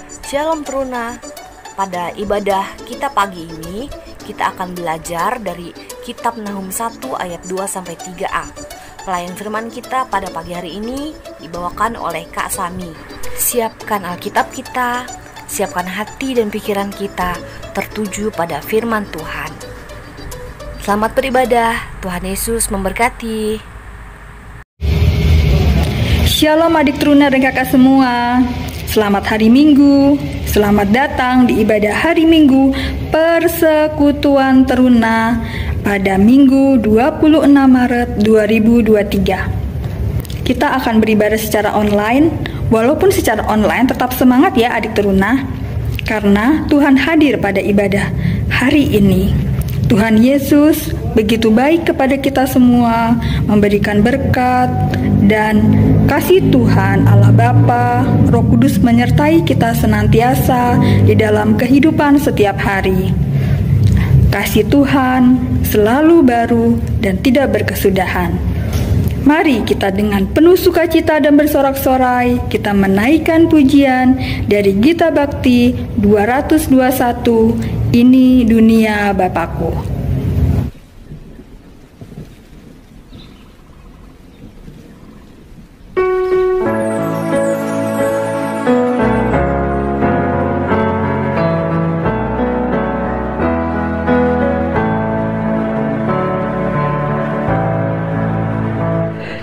Shalom Teruna. Pada ibadah kita pagi ini, kita akan belajar dari Kitab Nahum 1 ayat 2-3a. Pelayan firman kita pada pagi hari ini dibawakan oleh Kak Sami. Siapkan Alkitab kita, siapkan hati dan pikiran kita tertuju pada firman Tuhan. Selamat beribadah, Tuhan Yesus memberkati. Shalom adik Teruna dan kakak semua. Selamat hari Minggu. Selamat datang di ibadah hari Minggu Persekutuan Teruna pada Minggu 26 Maret 2023. Kita akan beribadah secara online. Walaupun secara online tetap semangat ya adik Teruna, karena Tuhan hadir pada ibadah hari ini. Tuhan Yesus begitu baik kepada kita semua, memberikan berkat dan kasih Tuhan Allah Bapa, Roh Kudus menyertai kita senantiasa di dalam kehidupan setiap hari. Kasih Tuhan selalu baru dan tidak berkesudahan. Mari kita dengan penuh sukacita dan bersorak-sorai kita menaikkan pujian dari Gita Bakti 221, Ini Dunia Bapakku.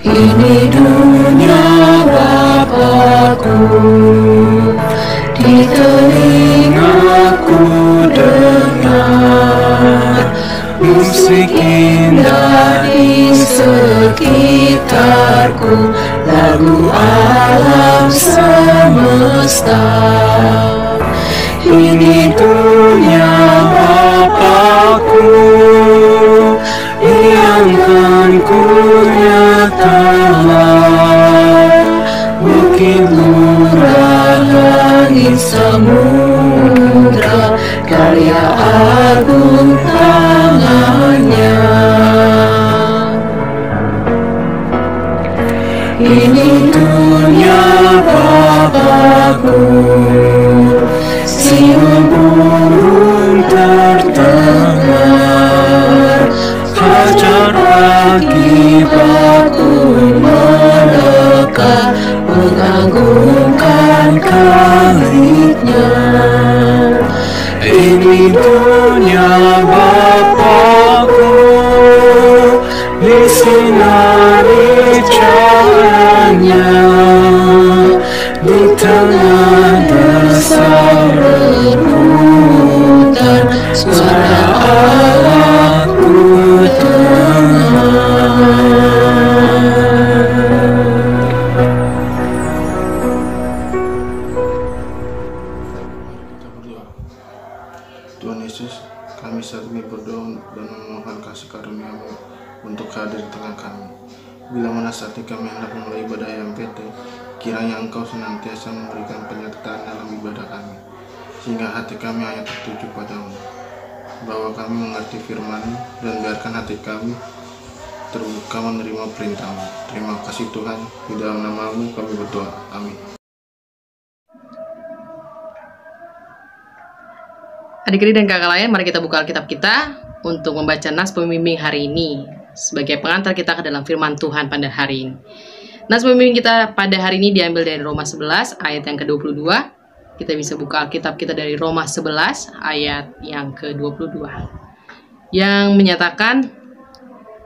Ini dunia Bapakku, di telingaku dengar musik indah di sekitarku, lagu alam semesta. Ini dunia Bapakku yang kan ku nyatakan, bukit lurah langit samudra, karya agung tangannya. Ini dunia Bapakku, siung burung terdengar, fajar pagi bakun mendekat, mengagungkan Khalidnya. Ini dunia Bapakku, disinari cahayanya, di tengah desau rebutan, suara Allah ku dengar. Tuhan Yesus, kami saat ini berdoa dan memohon kasih karunia-Mu untuk hadir di tengah kami. Bila mana saat ini kami hendak memulai ibadah yang PT, kiranya Engkau senantiasa memberikan penyertaan dalam ibadah kami, sehingga hati kami hanya tertuju padamu, bahwa kami mengerti firman-Mu, dan biarkan hati kami terbuka menerima perintah-Mu. Terima kasih Tuhan, di dalam nama-Mu kami berdoa. Amin. Adik-adik dan kakak lain, mari kita buka Alkitab kita untuk membaca nas pembimbing hari ini sebagai pengantar kita ke dalam firman Tuhan pada hari ini. Nas pembimbing kita pada hari ini diambil dari Roma 11 ayat yang ke-22. Kita bisa buka Alkitab kita dari Roma 11 ayat yang ke-22. Yang menyatakan,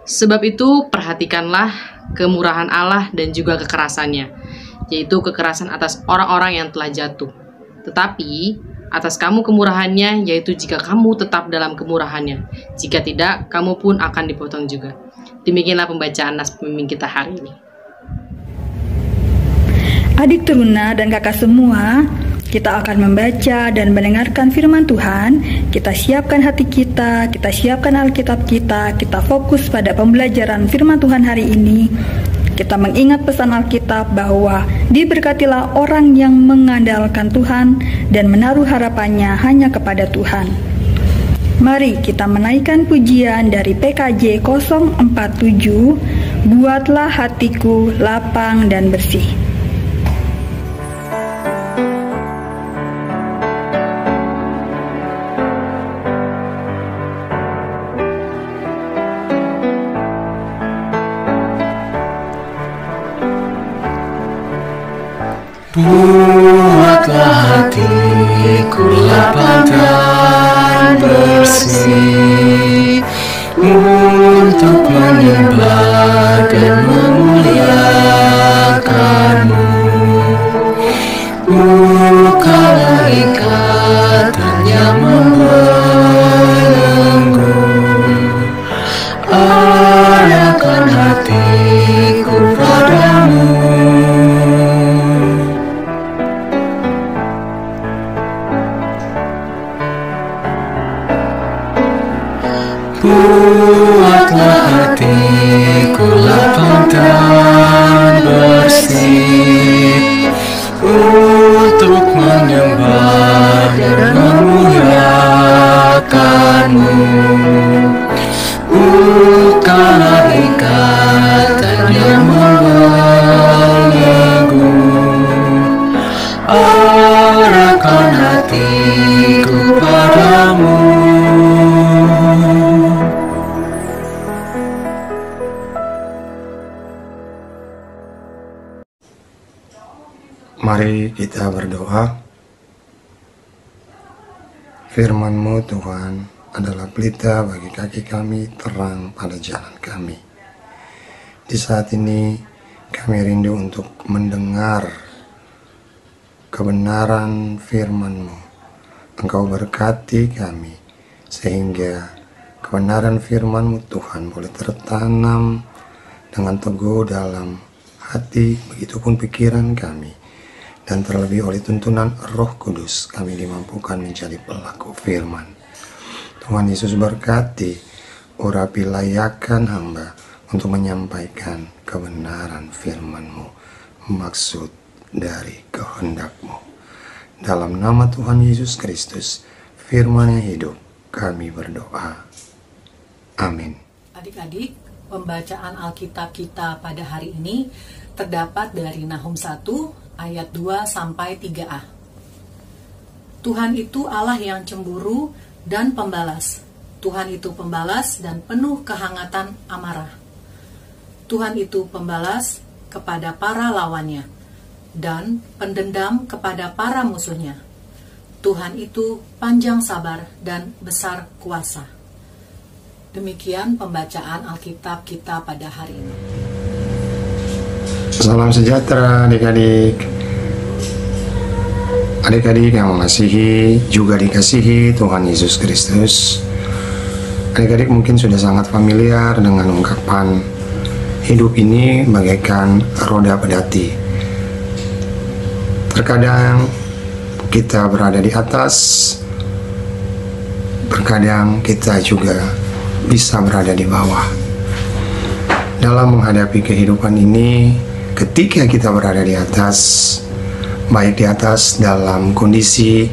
sebab itu perhatikanlah kemurahan Allah dan juga kekerasannya, yaitu kekerasan atas orang-orang yang telah jatuh. Tetapi atas kamu kemurahannya, yaitu jika kamu tetap dalam kemurahannya. Jika tidak, kamu pun akan dipotong juga. Demikianlah pembacaan nas pembimbing kita hari ini. Adik Teruna dan kakak semua, kita akan membaca dan mendengarkan firman Tuhan. Kita siapkan hati kita siapkan Alkitab kita fokus pada pembelajaran firman Tuhan hari ini. Kita mengingat pesan Alkitab bahwa diberkatilah orang yang mengandalkan Tuhan dan menaruh harapannya hanya kepada Tuhan. Mari kita menaikkan pujian dari PKJ 047, Buatlah hatiku lapang dan bersih. Buatlah hatiku lapang dan bersih untuk menyembah dan memuliakan-Mu. Bukalah ikatan yang membelenggu, arahkan hatiku padamu. Buatlah hatiku lapang dan bersih untuk menyembah dan memuliakan-Mu. Bukalah ikatan yang membelenggu, arahkan hatiku padamu. Mari kita berdoa. Firman-Mu Tuhan adalah pelita bagi kaki kami, terang pada jalan kami. Di saat ini kami rindu untuk mendengar kebenaran firman-Mu. Engkau berkati kami sehingga kebenaran firman-Mu Tuhan boleh tertanam dengan teguh dalam hati, begitupun pikiran kami. Dan terlebih oleh tuntunan Roh Kudus kami dimampukan menjadi pelaku firman. Tuhan Yesus berkati, urapi layakan hamba untuk menyampaikan kebenaran firman-Mu, maksud dari kehendak-Mu. Dalam nama Tuhan Yesus Kristus, firman yang hidup, kami berdoa. Amin. Adik-adik, pembacaan Alkitab kita pada hari ini terdapat dari Nahum 1 ayat 2 sampai 3a. Tuhan itu Allah yang cemburu dan pembalas. Tuhan itu pembalas dan penuh kehangatan amarah. Tuhan itu pembalas kepada para lawannya dan pendendam kepada para musuhnya. Tuhan itu panjang sabar dan besar kuasa. Demikian pembacaan Alkitab kita pada hari ini. Salam sejahtera adik-adik. Adik-adik yang mengasihi juga dikasihi Tuhan Yesus Kristus. Adik-adik mungkin sudah sangat familiar dengan ungkapan hidup ini bagaikan roda pedati. Terkadang kita berada di atas, terkadang kita juga bisa berada di bawah. Dalam menghadapi kehidupan ini, ketika kita berada di atas, baik di atas dalam kondisi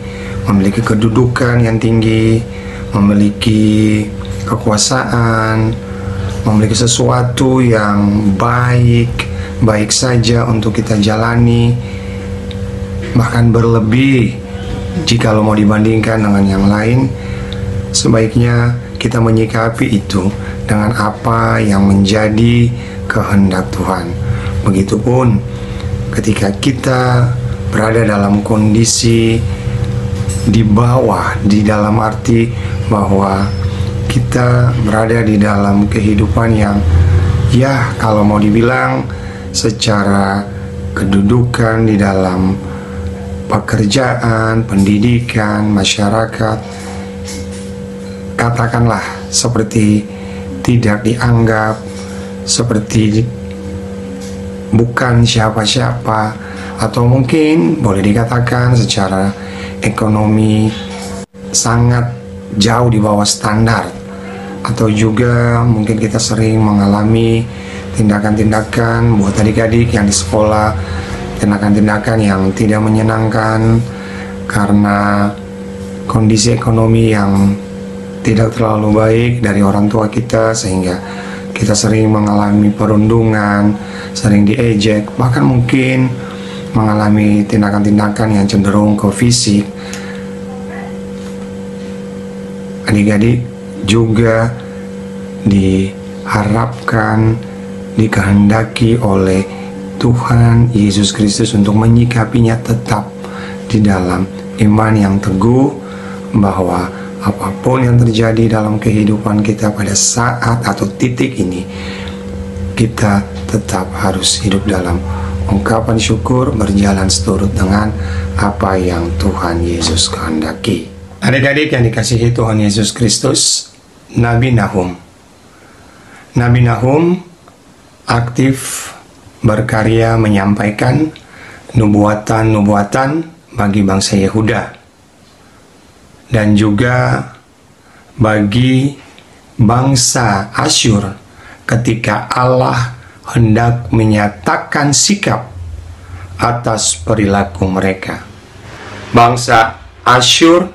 memiliki kedudukan yang tinggi, memiliki kekuasaan, memiliki sesuatu yang baik saja untuk kita jalani, bahkan berlebih jika mau dibandingkan dengan yang lain, sebaiknya kita menyikapi itu dengan apa yang menjadi kehendak Tuhan. Begitupun ketika kita berada dalam kondisi di bawah, di dalam arti bahwa kita berada di dalam kehidupan yang ya kalau mau dibilang secara kedudukan di dalam pekerjaan, pendidikan, masyarakat, katakanlah seperti tidak dianggap, seperti bukan siapa-siapa, atau mungkin boleh dikatakan secara ekonomi sangat jauh di bawah standar, atau juga mungkin kita sering mengalami tindakan-tindakan buat adik-adik yang di sekolah, tindakan-tindakan yang tidak menyenangkan karena kondisi ekonomi yang tidak terlalu baik dari orang tua kita, sehingga kita sering mengalami perundungan, sering diejek, bahkan mungkin mengalami tindakan-tindakan yang cenderung ke fisik. Adik-adik juga diharapkan, dikehendaki oleh Tuhan Yesus Kristus untuk menyikapinya tetap di dalam iman yang teguh, bahwa apapun yang terjadi dalam kehidupan kita pada saat atau titik ini, kita tetap harus hidup dalam ungkapan syukur, berjalan seturut dengan apa yang Tuhan Yesus kehendaki. Adik-adik yang dikasihi Tuhan Yesus Kristus, Nabi Nahum aktif berkarya menyampaikan nubuatan-nubuatan bagi bangsa Yehuda dan juga bagi bangsa Asyur ketika Allah hendak menyatakan sikap atas perilaku mereka. Bangsa Asyur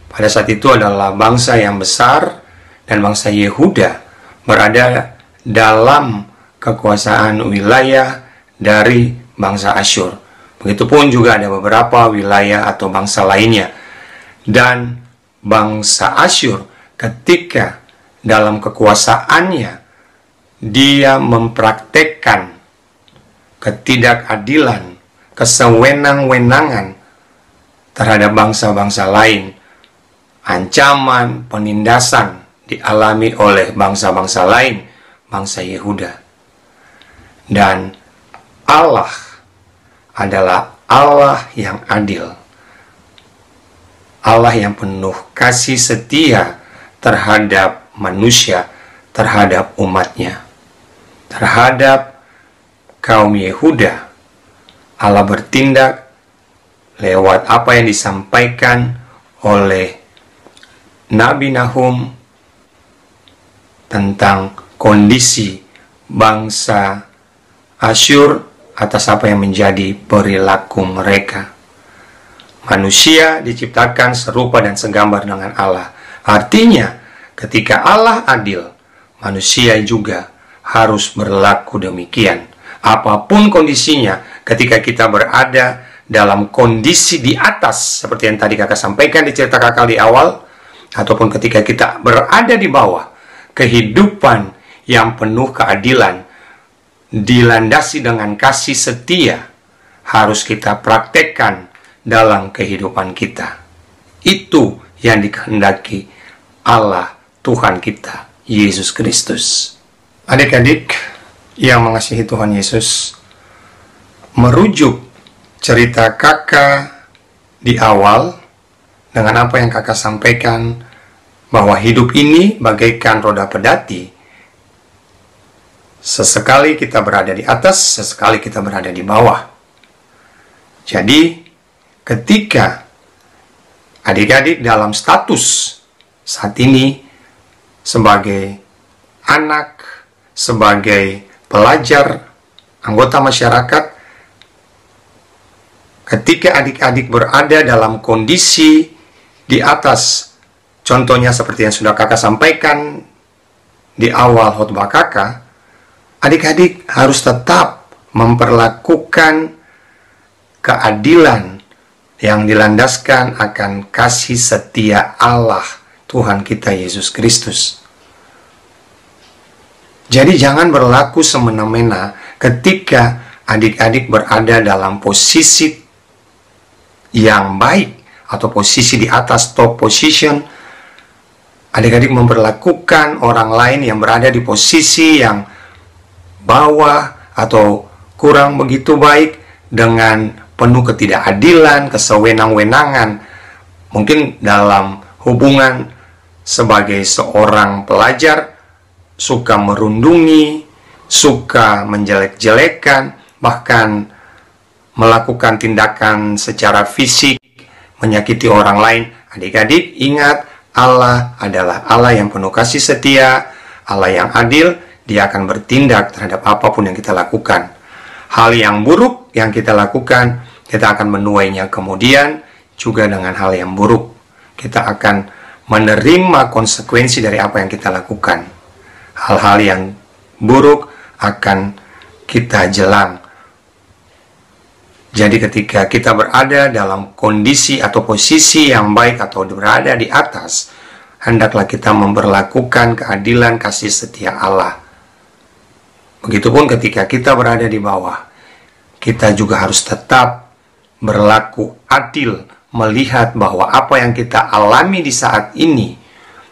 pada saat itu adalah bangsa yang besar, dan bangsa Yehuda berada dalam kekuasaan wilayah dari bangsa Asyur. Begitupun juga ada beberapa wilayah atau bangsa lainnya. Dan bangsa Asyur ketika dalam kekuasaannya, dia mempraktekkan ketidakadilan, kesewenang-wenangan terhadap bangsa-bangsa lain. Ancaman, penindasan dialami oleh bangsa-bangsa lain, bangsa Yehuda. Dan Allah adalah Allah yang adil, Allah yang penuh kasih setia terhadap manusia, terhadap umatnya. Terhadap kaum Yehuda, Allah bertindak lewat apa yang disampaikan oleh Nabi Nahum tentang kondisi bangsa Asyur atas apa yang menjadi perilaku mereka. Manusia diciptakan serupa dan segambar dengan Allah. Artinya, ketika Allah adil, manusia juga harus berlaku demikian. Apapun kondisinya, ketika kita berada dalam kondisi di atas, seperti yang tadi kakak sampaikan di cerita kakak di awal, ataupun ketika kita berada di bawah, kehidupan yang penuh keadilan, dilandasi dengan kasih setia, harus kita praktekkan dalam kehidupan kita. Itu yang dikehendaki Allah Tuhan kita, Yesus Kristus. Adik-adik yang mengasihi Tuhan Yesus, merujuk cerita kakak di awal dengan apa yang kakak sampaikan, bahwa hidup ini bagaikan roda pedati. Sesekali kita berada di atas, sesekali kita berada di bawah. Jadi, ketika adik-adik dalam status saat ini sebagai anak, sebagai pelajar, anggota masyarakat, ketika adik-adik berada dalam kondisi di atas, contohnya seperti yang sudah kakak sampaikan di awal khotbah kakak, adik-adik harus tetap memperlakukan keadilan yang dilandaskan akan kasih setia Allah Tuhan kita Yesus Kristus. Jadi jangan berlaku semena-mena ketika adik-adik berada dalam posisi yang baik atau posisi di atas, top position. Adik-adik memperlakukan orang lain yang berada di posisi yang bawah atau kurang begitu baik dengan penuh ketidakadilan, kesewenang-wenangan. Mungkin dalam hubungan sebagai seorang pelajar, suka merundungi, suka menjelek-jelekan, bahkan melakukan tindakan secara fisik, menyakiti orang lain. Adik-adik ingat, Allah adalah Allah yang penuh kasih setia, Allah yang adil. Dia akan bertindak terhadap apapun yang kita lakukan. Hal yang buruk yang kita lakukan, kita akan menuainya kemudian juga dengan hal yang buruk. Kita akan menerima konsekuensi dari apa yang kita lakukan. Hal-hal yang buruk akan kita jelang. Jadi ketika kita berada dalam kondisi atau posisi yang baik atau berada di atas, hendaklah kita memperlakukan keadilan kasih setia Allah. Begitupun ketika kita berada di bawah, kita juga harus tetap berlaku adil, melihat bahwa apa yang kita alami di saat ini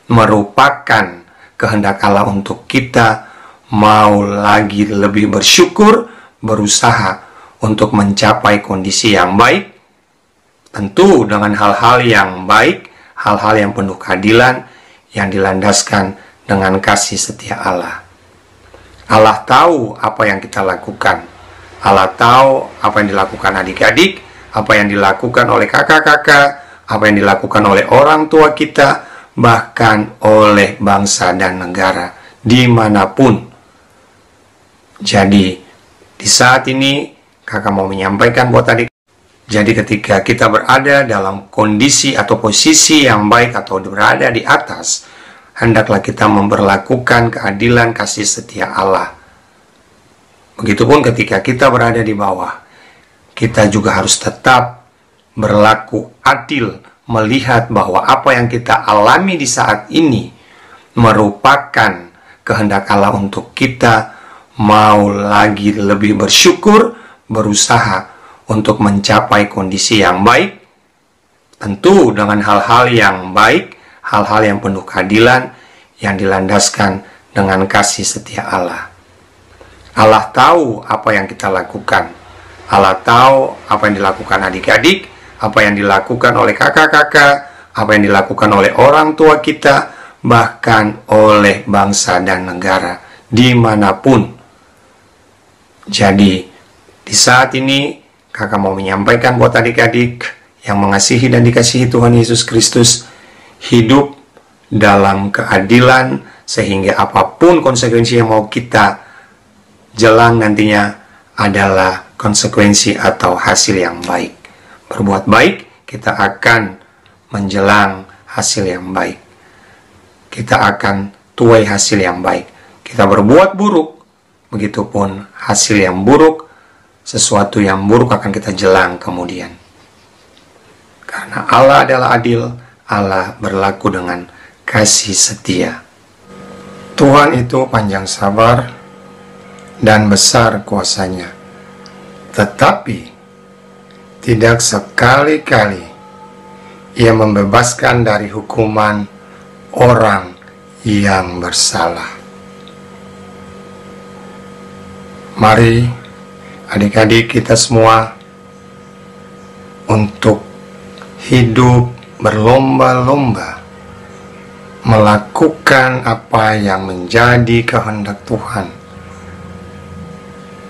merupakan kehendak Allah untuk kita mau lagi lebih bersyukur, berusaha untuk mencapai kondisi yang baik, tentu dengan hal-hal yang baik, hal-hal yang penuh keadilan, yang dilandaskan dengan kasih setia Allah. Allah tahu apa yang kita lakukan. Allah tahu apa yang dilakukan adik-adik, apa yang dilakukan oleh kakak-kakak, apa yang dilakukan oleh orang tua kita, bahkan oleh bangsa dan negara, dimanapun. Jadi, di saat ini, kakak mau menyampaikan buat adik. Jadi ketika kita berada dalam kondisi atau posisi yang baik atau berada di atas, hendaklah kita memperlakukan keadilan kasih setia Allah. Begitupun ketika kita berada di bawah, kita juga harus tetap berlaku adil, melihat bahwa apa yang kita alami di saat ini merupakan kehendak Allah untuk kita mau lagi lebih bersyukur, berusaha untuk mencapai kondisi yang baik, tentu dengan hal-hal yang baik, hal-hal yang penuh keadilan, yang dilandaskan dengan kasih setia Allah. Allah tahu apa yang kita lakukan. Allah tahu apa yang dilakukan adik-adik, apa yang dilakukan oleh kakak-kakak, apa yang dilakukan oleh orang tua kita, bahkan oleh bangsa dan negara, dimanapun. Jadi, di saat ini, kakak mau menyampaikan buat adik-adik yang mengasihi dan dikasihi Tuhan Yesus Kristus, hidup dalam keadilan, sehingga apapun konsekuensi yang mau kita jelang nantinya adalah konsekuensi atau hasil yang baik. Berbuat baik, kita akan menjelang hasil yang baik. Kita akan tuai hasil yang baik. Kita berbuat buruk, begitupun hasil yang buruk, sesuatu yang buruk akan kita jelang kemudian. Karena Allah adalah adil, Allah berlaku dengan kasih setia. Tuhan itu panjang sabar dan besar kuasanya, tetapi tidak sekali-kali Ia membebaskan dari hukuman orang yang bersalah. Mari adik-adik kita semua untuk hidup berlomba-lomba melakukan apa yang menjadi kehendak Tuhan,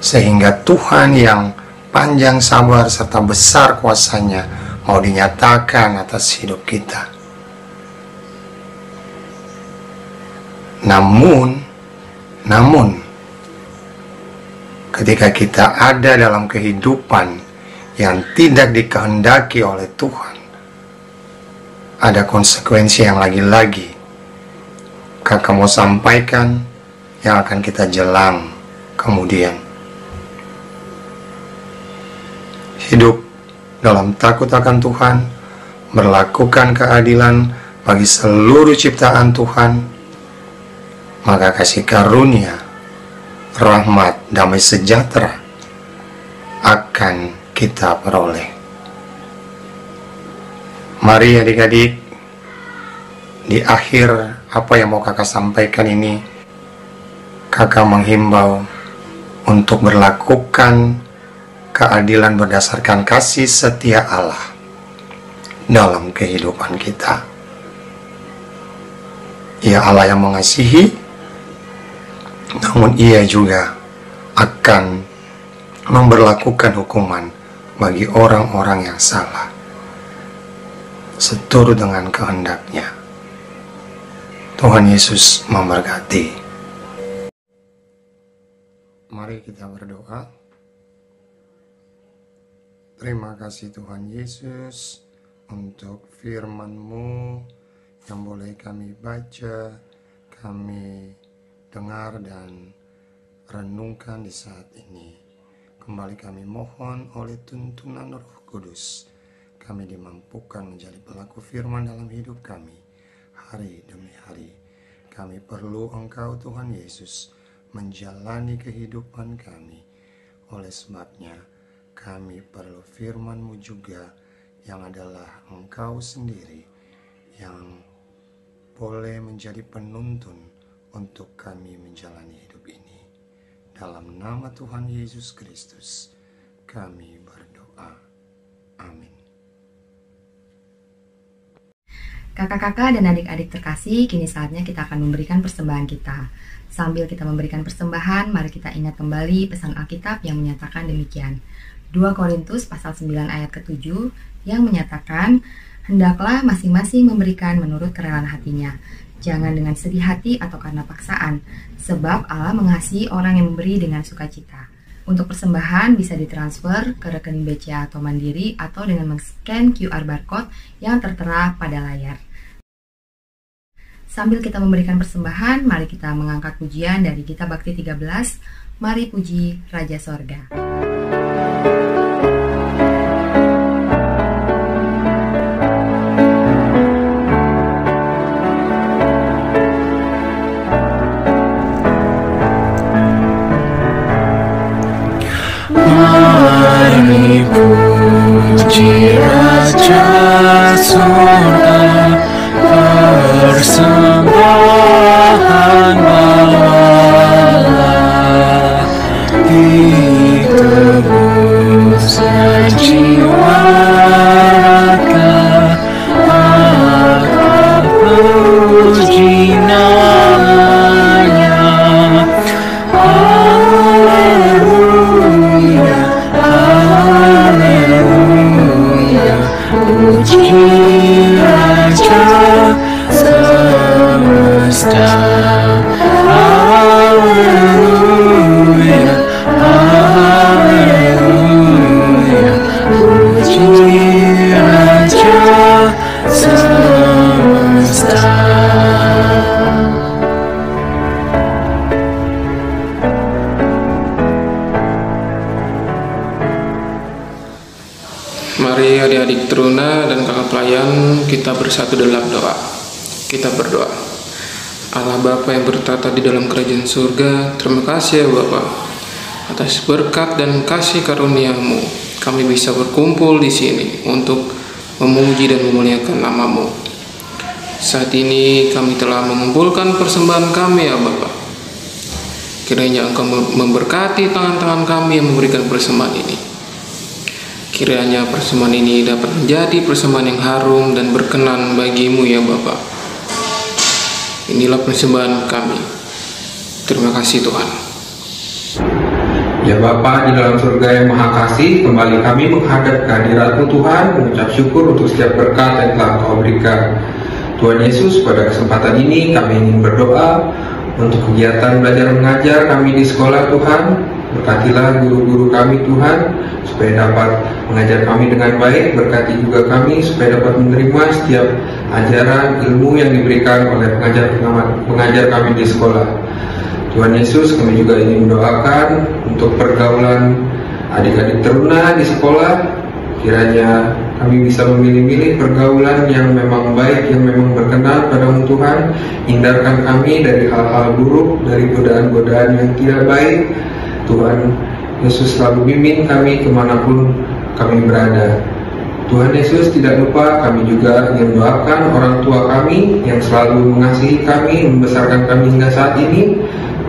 sehingga Tuhan yang panjang sabar serta besar kuasanya mau dinyatakan atas hidup kita. Namun ketika kita ada dalam kehidupan yang tidak dikehendaki oleh Tuhan, ada konsekuensi yang lagi-lagi kakak mau sampaikan yang akan kita jelang kemudian. Hidup dalam takut akan Tuhan, melakukan keadilan bagi seluruh ciptaan Tuhan, maka kasih karunia, rahmat, damai sejahtera akan kita peroleh. Mari adik-adik, di akhir apa yang mau kakak sampaikan ini, kakak menghimbau untuk berlakukan keadilan berdasarkan kasih setia Allah dalam kehidupan kita. Ia Allah yang mengasihi, namun Ia juga akan memberlakukan hukuman bagi orang-orang yang salah seturut dengan kehendak-Nya. Tuhan Yesus memberkati. Mari kita berdoa. Terima kasih Tuhan Yesus untuk firman-Mu yang boleh kami baca, kami dengar dan renungkan di saat ini. Kembali kami mohon oleh tuntunan Roh Kudus, kami dimampukan menjadi pelaku firman dalam hidup kami hari demi hari. Kami perlu Engkau Tuhan Yesus menjalani kehidupan kami. Oleh sebabnya kami perlu firman-Mu juga, yang adalah Engkau sendiri yang boleh menjadi penuntun untuk kami menjalani hidup ini. Dalam nama Tuhan Yesus Kristus kami berdoa. Amin. Kakak-kakak dan adik-adik terkasih, kini saatnya kita akan memberikan persembahan kita. Sambil kita memberikan persembahan, mari kita ingat kembali pesan Alkitab yang menyatakan demikian. 2 Korintus pasal 9 ayat ke-7 yang menyatakan, hendaklah masing-masing memberikan menurut kerelaan hatinya. Jangan dengan sedih hati atau karena paksaan, sebab Allah mengasihi orang yang memberi dengan sukacita. Untuk persembahan bisa ditransfer ke rekening BCA atau Mandiri atau dengan men-scan QR barcode yang tertera pada layar. Sambil kita memberikan persembahan, mari kita mengangkat pujian dari Gita Bakti 13, Mari Puji Raja Sorga. Mari puji Raja Sorga, persembahan bawalah, ditebuskan jiwa raga, akan puji namanya. Haleluya, haleluya, puji Raja semesta. Haleluya, haleluya, puji Raja semesta. Mari adik-adik teruna dan kakak pelayan, kita bersatu dalam doa. Kita berdoa. Allah Bapa yang bertata di dalam kerajaan surga, terima kasih ya Bapa atas berkat dan kasih karunia-Mu. Kami bisa berkumpul di sini untuk memuji dan memuliakan nama-Mu. Saat ini kami telah mengumpulkan persembahan kami ya Bapa. Kiranya Engkau memberkati tangan-tangan kami yang memberikan persembahan ini. Kiranya persembahan ini dapat menjadi persembahan yang harum dan berkenan bagi-Mu ya Bapa. Inilah persembahan kami. Terima kasih Tuhan. Ya Bapa di dalam surga yang maha kasih, kembali kami menghadap kehadirat-Mu Tuhan, mengucap syukur untuk setiap berkat yang telah Kau berikan. Tuhan Yesus, pada kesempatan ini kami ingin berdoa untuk kegiatan belajar mengajar kami di sekolah Tuhan. Berkatilah guru-guru kami Tuhan, supaya dapat mengajar kami dengan baik. Berkati juga kami supaya dapat menerima setiap ajaran ilmu yang diberikan oleh pengajar kami di sekolah. Tuhan Yesus, kami juga ingin mendoakan untuk pergaulan adik-adik teruna di sekolah. Kiranya kami bisa memilih-milih pergaulan yang memang baik, yang memang berkenan pada-Mu Tuhan. Hindarkan kami dari hal-hal buruk, dari godaan-godaan yang tidak baik. Tuhan Yesus selalu bimbing kami kemanapun kami berada. Tuhan Yesus, tidak lupa kami juga ingin mendoakan orang tua kami yang selalu mengasihi kami, membesarkan kami hingga saat ini.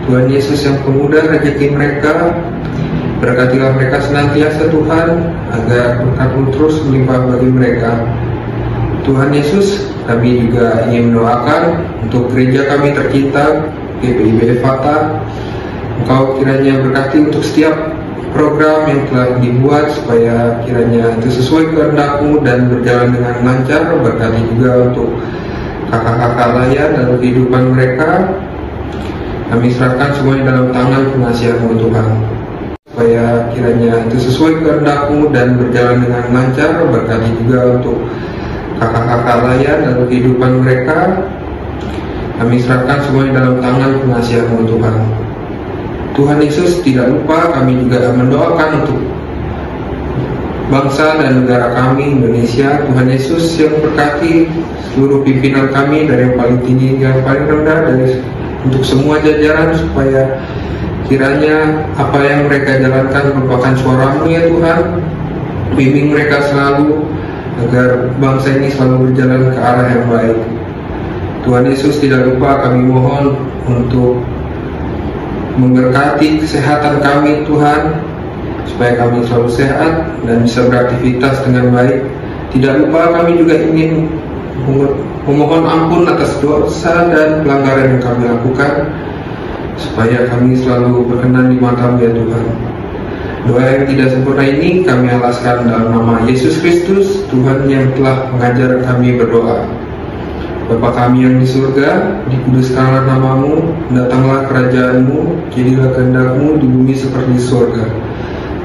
Tuhan Yesus yang pemuda rezeki mereka, berkatilah mereka senantiasa Tuhan, agar berkat-Mu terus melimpah bagi mereka. Tuhan Yesus, kami juga ingin mendoakan untuk gereja kami tercinta, GPIB Fata. Engkau kiranya berkati untuk setiap program yang telah dibuat, supaya kiranya itu sesuai kehendak-Mu dan berjalan dengan lancar. Berkati juga untuk kakak-kakak layan dalam kehidupan mereka. Kami serahkan semuanya dalam tangan pengasihan-Mu Tuhan, supaya kiranya itu sesuai kehendak-Mu dan berjalan dengan lancar. Berkati juga untuk kakak-kakak layan dalam kehidupan mereka. Kami serahkan semuanya dalam tangan pengasihan-Mu Tuhan. Tuhan Yesus, tidak lupa kami juga mendoakan untuk bangsa dan negara kami, Indonesia. Tuhan Yesus yang berkati seluruh pimpinan kami, dari yang paling tinggi hingga yang paling rendah, dari untuk semua jajaran, supaya kiranya apa yang mereka jalankan merupakan suara-Mu ya Tuhan. Bimbing mereka selalu agar bangsa ini selalu berjalan ke arah yang baik. Tuhan Yesus, tidak lupa kami mohon untuk memberkati kesehatan kami Tuhan, supaya kami selalu sehat dan bisa beraktivitas dengan baik. Tidak lupa kami juga ingin memohon ampun atas dosa dan pelanggaran yang kami lakukan, supaya kami selalu berkenan di mata-Mu ya Tuhan. Doa yang tidak sempurna ini kami alaskan dalam nama Yesus Kristus, Tuhan yang telah mengajar kami berdoa. Bapa kami yang di surga, dikuduskanlah nama-Mu, datanglah kerajaan-Mu, jadilah kehendak-Mu di bumi seperti di surga.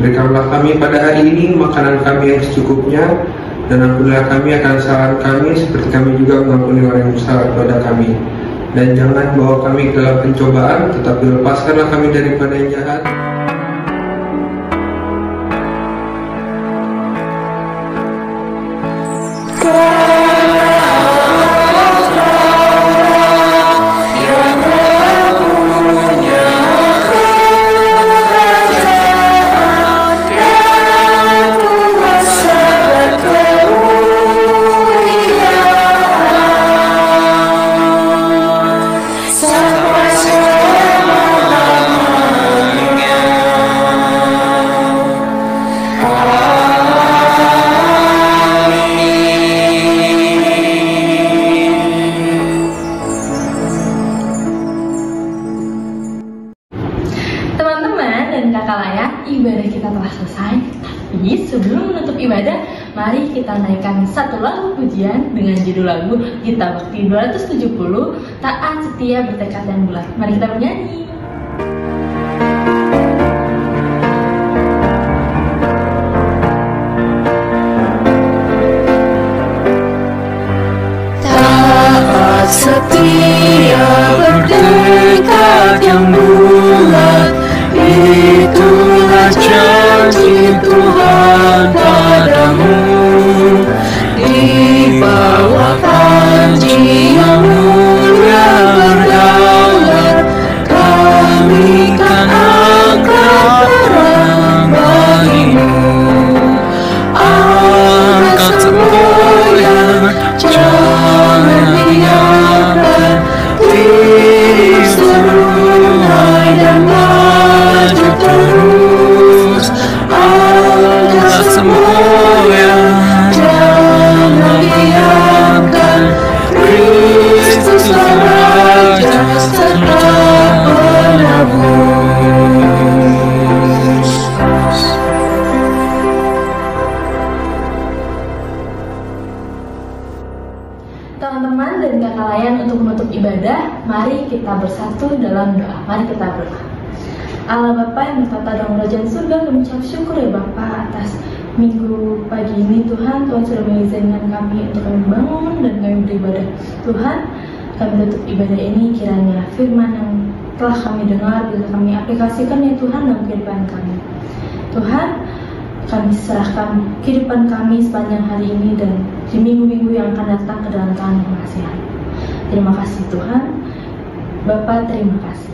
Berikanlah kami pada hari ini makanan kami yang secukupnya, dan ampunilah kami akan kesalahan kami, seperti kami juga mengampuni orang yang bersalah kepada kami. Dan jangan bawa kami ke dalam pencobaan, tetapi lepaskanlah kami daripada yang jahat. Ibadah kita telah selesai, tapi sebelum menutup ibadah, mari kita naikkan satu lagu pujian dengan judul lagu Gita Bakti 270, Taat Setia Bertekad dan Bulat. Mari kita bernyanyi. Taat setia bertekad yang bulat, itulah janji Tuhan padamu. Di bawah panji yang mulia berdaulat, kami kan angkat perang bagimu. Angkat semboyan, jangan biarkan diri seruai dan maju terus. Angkat semboyan, jangan biarkan Kristus Raja serta penebus. Teman-teman dan kakak layan, untuk menutup ibadah, mari kita bersatu dalam doa. Mari kita berdoa. Allah Bapa yang bertata dalam kerajaan surga, kami ucap syukur ya Bapa atas minggu pagi ini. Tuhan sudah mengizinkan kami untuk kami bangun dan kami beribadah. Tuhan, kami tutup ibadah ini, kiranya firman yang telah kami dengar bisa kami aplikasikan ya Tuhan dalam kehidupan kami. Tuhan, kami serahkan kehidupan kami sepanjang hari ini dan di minggu-minggu yang akan datang ke dalam tangan pengasihan. Terima kasih Tuhan. Bapa, terima kasih.